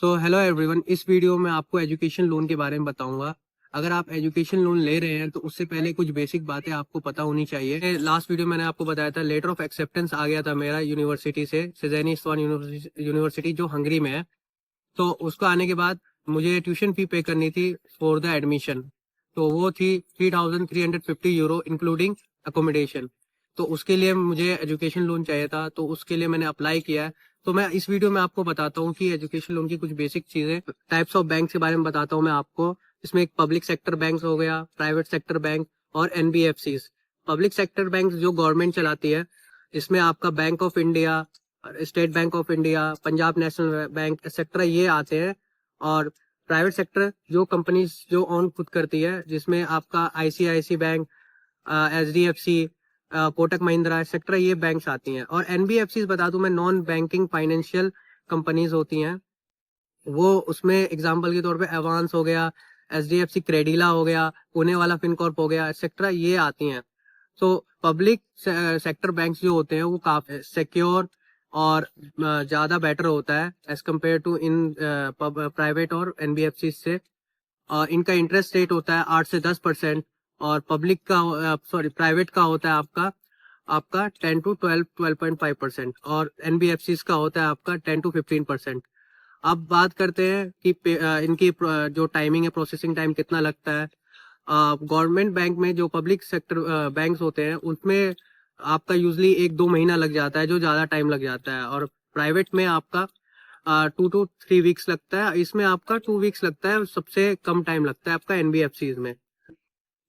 So hello everyone, इस video में आपको एजुकेशन लोन के बारे में बताऊंगा। अगर आप एजुकेशन लोन ले रहे हैं तो उससे पहले कुछ बेसिक बातें आपको पता होनी चाहिए। लास्ट वीडियो मैंने आपको बताया था, लेटर ऑफ एक्सेप्टेंस आ गया था मेरा यूनिवर्सिटी से, सिज़ेनी इस्वान यूनिवर्सिटी जो हंगरी में है। तो उसको आने के बाद मुझे ट्यूशन फी पे करनी थी फॉर द एडमिशन। तो वो थी €3,350 इंक्लूडिंग अकोमोडेशन। तो उसके लिए मुझे एजुकेशन लोन चाहिए था, तो उसके लिए मैंने अप्लाई किया है। तो मैं इस वीडियो में आपको बताता हूँ कि एजुकेशन लोन की कुछ बेसिक चीजें, टाइप्स ऑफ बैंक के बारे में बताता हूँ मैं आपको। इसमें एक पब्लिक सेक्टर बैंक हो गया, प्राइवेट सेक्टर बैंक और एनबीएफसी। पब्लिक सेक्टर बैंक जो गवर्नमेंट चलाती है, इसमें आपका bank of India, state bank of India, Punjab national bank etcetera ये आते हैं। और प्राइवेट सेक्टर जो कंपनीज जो ओन खुद करती है, जिसमें आपका ICICI bank, HDFC, Kotak Mahindra etcetera ये बैंक्स आती हैं। और एनबीएफसी बता दूं मैं, नॉन बैंकिंग फाइनेंशियल कंपनीज होती हैं वो। उसमें एग्जांपल के तौर पे एवांस हो गया, एचडीएफसी क्रेडिला हो गया, पुणे वाला फिनकॉर्प हो गया एक्सेट्रा, ये आती हैं। तो पब्लिक सेक्टर बैंक्स जो होते हैं वो काफी सिक्योर और ज्यादा बेटर होता है as compared to in private और एनबीएफसी से। इनका इंटरेस्ट रेट होता है 8 से 10%। और पब्लिक का प्राइवेट का होता है आपका आपका 10 to 12.5%। और एनबीएफसी का होता है आपका 10 to 15%। अब बात करते हैं कि इनकी जो टाइमिंग है, प्रोसेसिंग टाइम कितना लगता है। गवर्नमेंट बैंक में जो पब्लिक सेक्टर बैंक्स होते हैं उसमें आपका यूजली 1-2 महीना लग जाता है, जो ज्यादा टाइम लग जाता है। और प्राइवेट में आपका 2 to 3 वीक्स लगता है। इसमें आपका 2 वीक्स लगता है, सबसे कम टाइम लगता है आपका एनबीएफसी में।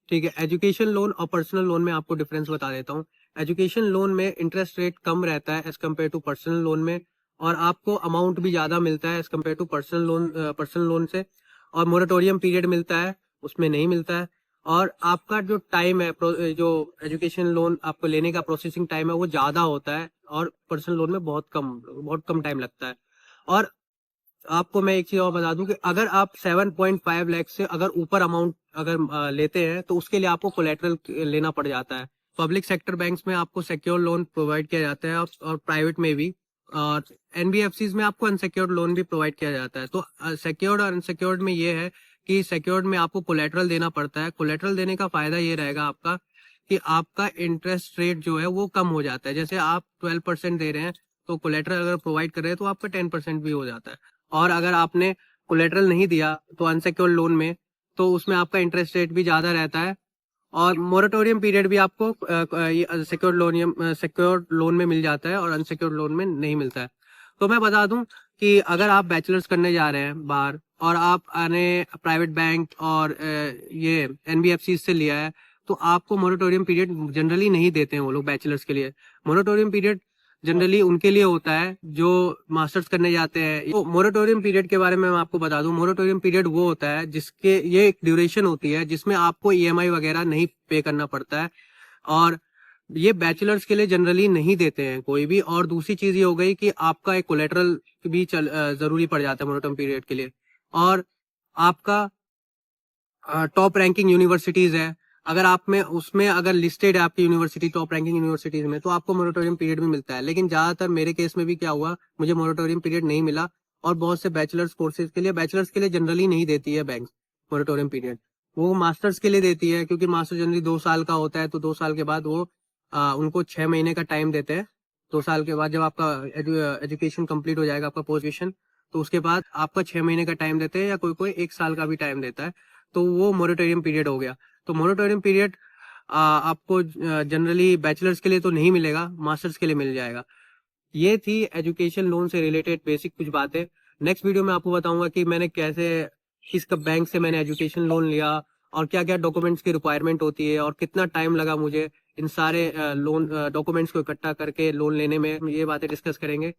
ठीक है, एजुकेशन लोन और पर्सनल लोन में आपको डिफरेंस बता देता हूँ। एजुकेशन लोन में इंटरेस्ट रेट कम रहता है as compared to personal loan में, और आपको अमाउंट भी ज्यादा मिलता है as compared to personal loan से। और मोरेटोरियम पीरियड मिलता है, उसमें नहीं मिलता है। और आपका जो टाइम है, जो एजुकेशन लोन आपको लेने का प्रोसेसिंग टाइम है वो ज्यादा होता है, और पर्सनल लोन में बहुत कम टाइम लगता है। और आपको मैं एक चीज और बता दूं कि अगर आप 7.5 लाख से अगर ऊपर अमाउंट अगर लेते हैं तो उसके लिए आपको कोलेटरल लेना पड़ जाता है। पब्लिक सेक्टर बैंक्स में आपको सिक्योर लोन प्रोवाइड किया जाता है, और प्राइवेट में भी। और एनबीएफसी में आपको अनसिक्योर्ड लोन भी प्रोवाइड किया जाता है। तो सिक्योर्ड और अनसिक्योर्ड में ये है कि सिक्योर्ड में आपको कोलेटरल देना पड़ता है। कोलेटरल देने का फायदा ये रहेगा आपका कि आपका इंटरेस्ट रेट जो है वो कम हो जाता है। जैसे आप 12% दे रहे हैं, तो कोलेटरल अगर प्रोवाइड कर रहे हैं तो आपका 10% भी हो जाता है। और अगर आपने कोलेटरल नहीं दिया तो अनसिक्योर्ड लोन में, तो उसमें आपका इंटरेस्ट रेट भी ज्यादा रहता है। और मोरेटोरियम पीरियड भी आपको सिक्योर्ड लोन में मिल जाता है और अनसिक्योर्ड लोन में नहीं मिलता है। तो मैं बता दूं कि अगर आप बैचलर्स करने जा रहे हैं बाहर, और आप आने प्राइवेट बैंक और ये एनबीएफसी से लिया है, तो आपको मोरेटोरियम पीरियड जनरली नहीं देते हैं वो लोग बैचलर्स के लिए। मोरेटोरियम पीरियड जनरली उनके लिए होता है जो मास्टर्स करने जाते हैं। तो मोरेटोरियम पीरियड के बारे में मैं आपको बता दूं, मोरेटोरियम पीरियड वो होता है जिसके ये एक ड्यूरेशन होती है जिसमें आपको ईएमआई वगैरह नहीं पे करना पड़ता है। और ये बैचलर्स के लिए जनरली नहीं देते हैं कोई भी। और दूसरी चीज ये हो गई कि आपका एक कोलेटरल भी जरूरी पड़ जाता है मोरेटोरियम पीरियड के लिए। और आपका टॉप रैंकिंग यूनिवर्सिटीज है, अगर आप में उसमें अगर लिस्टेड है आपकी यूनिवर्सिटी टॉप रैंकिंग यूनिवर्सिटीज में, तो आपको मोरेटोरियम पीरियड भी मिलता है। लेकिन ज्यादातर मेरे केस में भी क्या हुआ, मुझे मोरेटोरियम पीरियड नहीं मिला। और बहुत से बैचलर्स के लिए जनरली नहीं देती है बैंक मोरेटोरियम पीरियड। वो मास्टर्स के लिए देती है, क्योंकि मास्टर जनरली 2 साल का होता है। तो 2 साल के बाद वो उनको 6 महीने का टाइम देते हैं। 2 साल के बाद जब आपका एजुकेशन कंप्लीट हो जाएगा, आपका पोस्ट ग्रेजुएशन, तो उसके बाद आपका 6 महीने का टाइम देते हैं, या कोई कोई 1 साल का भी टाइम देता है। तो वो मोरेटोरियम पीरियड हो गया। तो मोरेटोरियम पीरियड आपको जनरली बैचलर्स के लिए तो नहीं मिलेगा, मास्टर्स के लिए मिल जाएगा। ये थी एजुकेशन लोन से रिलेटेड बेसिक कुछ बातें। नेक्स्ट वीडियो में आपको बताऊंगा कि मैंने कैसे, किस बैंक से मैंने एजुकेशन लोन लिया, और क्या क्या डॉक्यूमेंट्स की रिक्वायरमेंट होती है, और कितना टाइम लगा मुझे इन सारे लोन डॉक्यूमेंट्स को इकट्ठा करके लोन लेने में। ये बातें डिस्कस करेंगे।